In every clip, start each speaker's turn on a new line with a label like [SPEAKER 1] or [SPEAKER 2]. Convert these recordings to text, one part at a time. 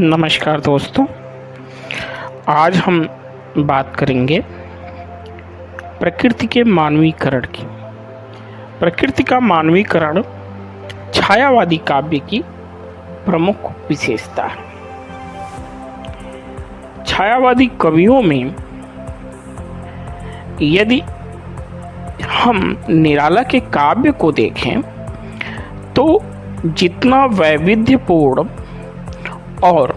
[SPEAKER 1] नमस्कार दोस्तों, आज हम बात करेंगे प्रकृति के मानवीकरण की। प्रकृति का मानवीकरण छायावादी काव्य की प्रमुख विशेषता है। छायावादी कवियों में यदि हम निराला के काव्य को देखें तो जितना वैविध्यपूर्ण और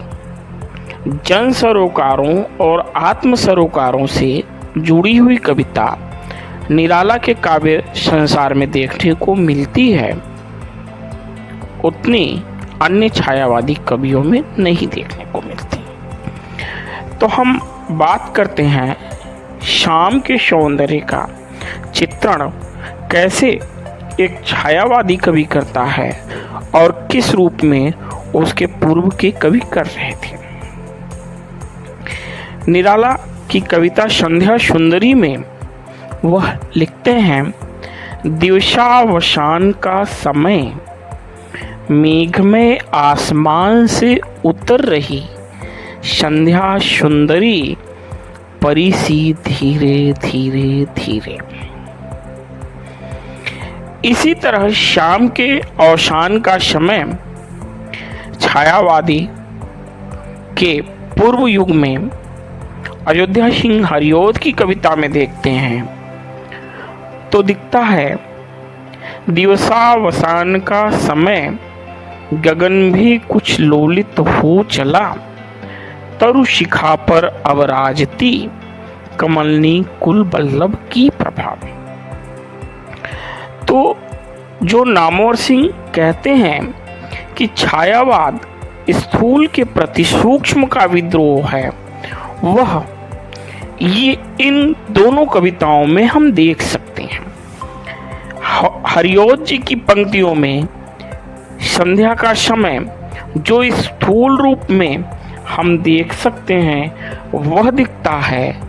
[SPEAKER 1] जन सरोकारों और आत्म सरोकारों से जुड़ी हुई कविता निराला के काव्य संसार में देखने को मिलती है, उतनी अन्य छायावादी कवियों में नहीं देखने को मिलती। तो हम बात करते हैं शाम के सौंदर्य का चित्रण कैसे एक छायावादी कवि करता है और किस रूप में उसके पूर्व के कवि कर रहे थे। निराला की कविता संध्या सुंदरी में वह लिखते हैं, दिवसावसान का समय मेघ में आसमान से उतर रही संध्या सुंदरी परी सी धीरे धीरे धीरे। इसी तरह शाम के अवसान का समय छायावादी के पूर्व युग में अयोध्या सिंह हरिऔध की कविता में देखते हैं तो दिखता है, दिवसावसान का समय गगन भी कुछ लोलित हो चला, तरु शिखा पर अवराजती कमलनी कुल बल्लभ की प्रभा। तो जो नामवर सिंह कहते हैं कि छायावाद स्थूल के प्रति सूक्ष्म का विद्रोह है, वह ये इन दोनों कविताओं में हम देख सकते हैं। हरिऔध जी की पंक्तियों में संध्या का समय जो स्थूल रूप में हम देख सकते हैं वह दिखता है,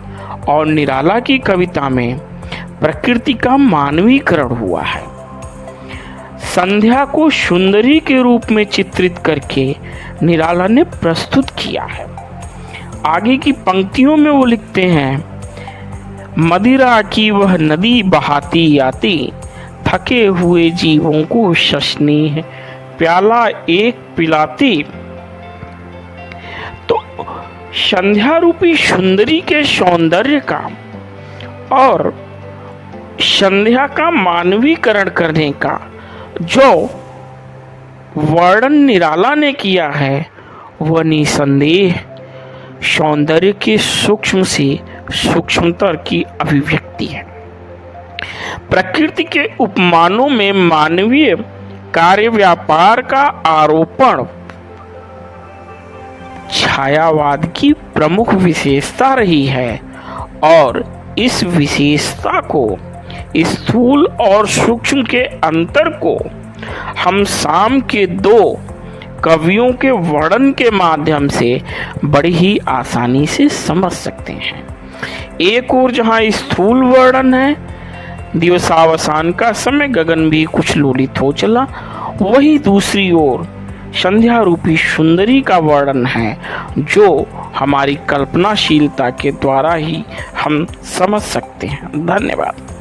[SPEAKER 1] और निराला की कविता में प्रकृति का मानवीकरण हुआ है। संध्या को सुंदरी के रूप में चित्रित करके निराला ने प्रस्तुत किया है। आगे की पंक्तियों में वो लिखते हैं, मदिरा की वह नदी बहाती आती, थके हुए जीवों को शशनी प्याला एक पिलाती। तो संध्या रूपी सुंदरी के सौंदर्य का और संध्या का मानवीकरण करने का जो वर्णन निराला ने किया है वह निसंदेह सौंदर्य के सूक्ष्म से सूक्ष्मतर की अभिव्यक्ति है। प्रकृति के उपमानों में मानवीय कार्य व्यापार का आरोपण छायावाद की प्रमुख विशेषता रही है, और इस विशेषता को, स्थूल और सूक्ष्म के अंतर को हम शाम के दो कवियों के वर्णन के माध्यम से बड़ी ही आसानी से समझ सकते हैं। एक ओर जहां स्थूल वर्णन है, दिवसावसान का समय गगन भी कुछ लोलित हो चला, वही दूसरी ओर संध्या रूपी सुंदरी का वर्णन है जो हमारी कल्पनाशीलता के द्वारा ही हम समझ सकते हैं। धन्यवाद।